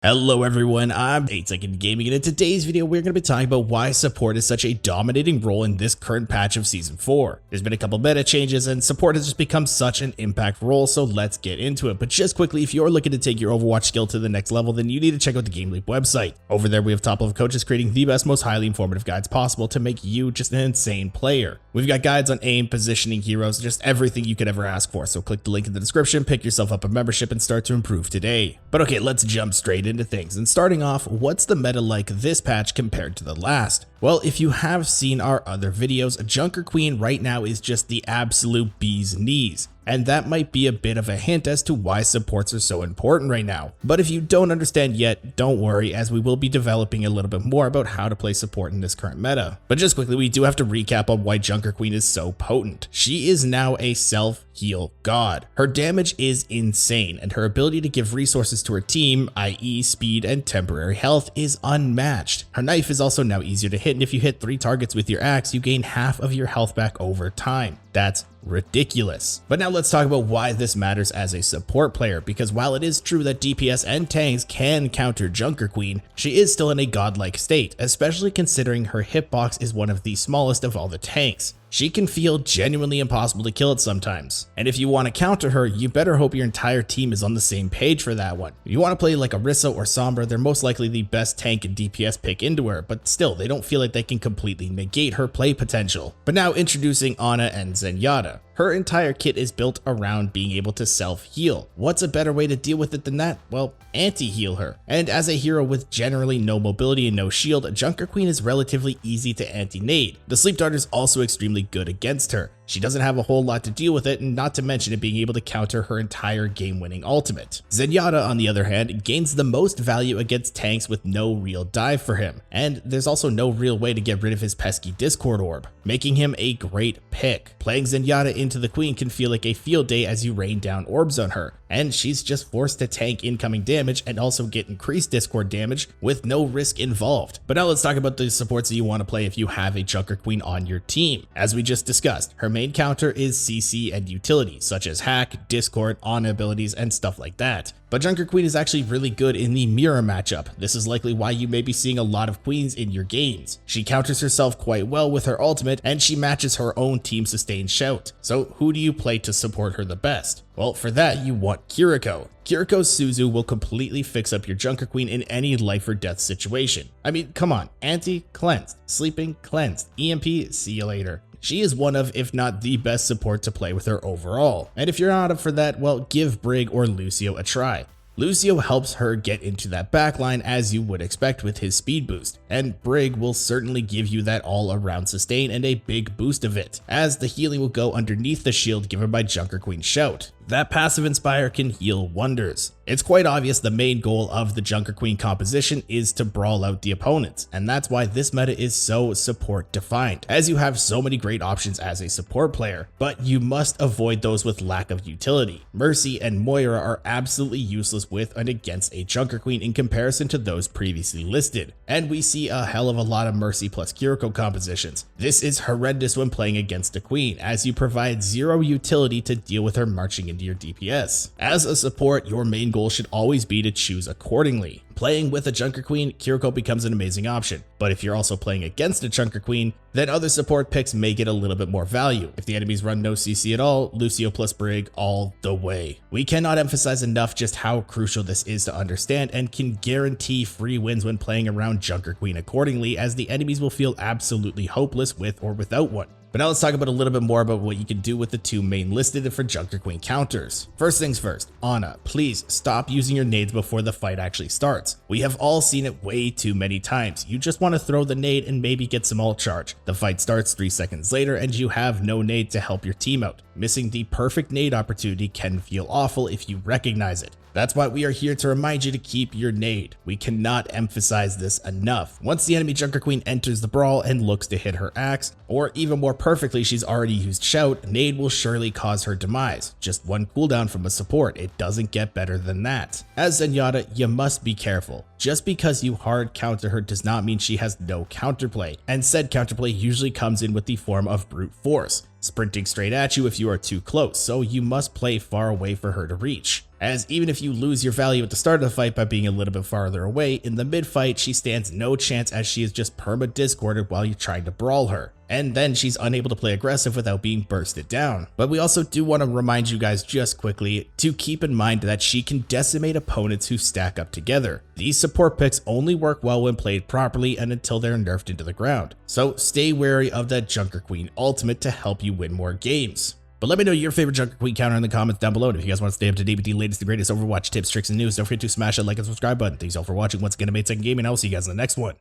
Hello everyone, I'm 8-Second Gaming, and in today's video we're going to be talking about why support is such a dominating role in this current patch of Season 4. There's been a couple meta changes and support has just become such an impact role, so let's get into it. But just quickly, if you're looking to take your Overwatch skill to the next level, then you need to check out the GameLeap website. Over there we have top level coaches creating the best, most highly informative guides possible to make you just an insane player. We've got guides on aim, positioning, heroes, just everything you could ever ask for, so click the link in the description, pick yourself up a membership, and start to improve today. But okay, let's jump straight into things. And starting off, what's the meta like this patch compared to the last? Well, if you have seen our other videos, Junker Queen right now is just the absolute bee's knees. And that might be a bit of a hint as to why supports are so important right now. But if you don't understand yet, don't worry, as we will be developing a little bit more about how to play support in this current meta. But just quickly, we do have to recap on why Junker Queen is so potent. She is now a self-heal god. Her damage is insane, and her ability to give resources to her team, i.e. speed and temporary health, is unmatched. Her knife is also now easier to hit, and if you hit 3 targets with your axe, you gain half of your health back over time. That's ridiculous. But now let's talk about why this matters as a support player, because while it is true that DPS and tanks can counter Junker Queen, she is still in a godlike state, especially considering her hitbox is one of the smallest of all the tanks. She can feel genuinely impossible to kill at sometimes. And if you want to counter her, you better hope your entire team is on the same page for that one. If you want to play like Orisa or Sombra, they're most likely the best tank and DPS pick into her, but still, they don't feel like they can completely negate her play potential. But now introducing Ana and Zenyatta. Her entire kit is built around being able to self-heal. What's a better way to deal with it than that? Well, anti-heal her. And as a hero with generally no mobility and no shield, Junker Queen is relatively easy to anti-nade. The sleep dart is also extremely good against her. She doesn't have a whole lot to deal with it, and not to mention it being able to counter her entire game-winning ultimate. Zenyatta, on the other hand, gains the most value against tanks with no real dive for him, and there's also no real way to get rid of his pesky Discord orb, making him a great pick. Playing Zenyatta into the Queen can feel like a field day as you rain down orbs on her, and she's just forced to tank incoming damage and also get increased Discord damage with no risk involved. But now let's talk about the supports that you want to play if you have a Junker Queen on your team. As we just discussed, her main counter is CC and utility, such as hack, Discord, Ana abilities, and stuff like that. But Junker Queen is actually really good in the mirror matchup. This is likely why you may be seeing a lot of queens in your games. She counters herself quite well with her ultimate, and she matches her own team sustained shout. So who do you play to support her the best? Well, for that you want Kiriko. Kiriko's Suzu will completely fix up your Junker Queen in any life or death situation. I mean, come on, anti-cleansed, sleeping cleansed, EMP, see you later. She is one of, if not the best support to play with her overall. And if you're not up for that, well, give Brig or Lucio a try. Lucio helps her get into that backline as you would expect with his speed boost, and Brig will certainly give you that all-around sustain and a big boost of it, as the healing will go underneath the shield given by Junker Queen's shout. That passive Inspire can heal wonders. It's quite obvious the main goal of the Junker Queen composition is to brawl out the opponents, and that's why this meta is so support defined, as you have so many great options as a support player, but you must avoid those with lack of utility. Mercy and Moira are absolutely useless with and against a Junker Queen in comparison to those previously listed, and we see a hell of a lot of Mercy plus Kiriko compositions. This is horrendous when playing against a Queen, as you provide zero utility to deal with her marching into your DPS. As a support, your main goal should always be to choose accordingly. Playing with a Junker Queen, Kiriko becomes an amazing option, but if you're also playing against a Junker Queen, then other support picks may get a little bit more value. If the enemies run no CC at all, Lucio plus Brig all the way. We cannot emphasize enough just how crucial this is to understand, and can guarantee free wins when playing around Junker Queen accordingly, as the enemies will feel absolutely hopeless with or without one. But now let's talk about a little bit more about what you can do with the two main listed for Junker Queen counters. First things first, Ana, please stop using your nades before the fight actually starts. We have all seen it way too many times. You just want to throw the nade and maybe get some ult charge. The fight starts 3 seconds later and you have no nade to help your team out. Missing the perfect nade opportunity can feel awful if you recognize it. That's why we are here to remind you to keep your nade. We cannot emphasize this enough. Once the enemy Junker Queen enters the brawl and looks to hit her axe, or even more perfectly, she's already used shout, nade will surely cause her demise. Just one cooldown from a support, it doesn't get better than that. As Zenyatta, you must be careful. Just because you hard counter her does not mean she has no counterplay, and said counterplay usually comes in with the form of brute force, sprinting straight at you if you are too close, so you must play far away for her to reach. as even if you lose your value at the start of the fight by being a little bit farther away, in the mid-fight she stands no chance as she is just perma-discorded while you're trying to brawl her. And then she's unable to play aggressive without being bursted down. But we also do want to remind you guys just quickly to keep in mind that she can decimate opponents who stack up together. These support picks only work well when played properly and until they're nerfed into the ground. So stay wary of that Junker Queen ultimate to help you win more games. But let me know your favorite Junker Queen counter in the comments down below. And if you guys want to stay up to date with the latest and greatest Overwatch tips, tricks, and news, don't forget to smash that like and subscribe button. Thanks all for watching. Once again, I made Second Gaming, and I will see you guys in the next one.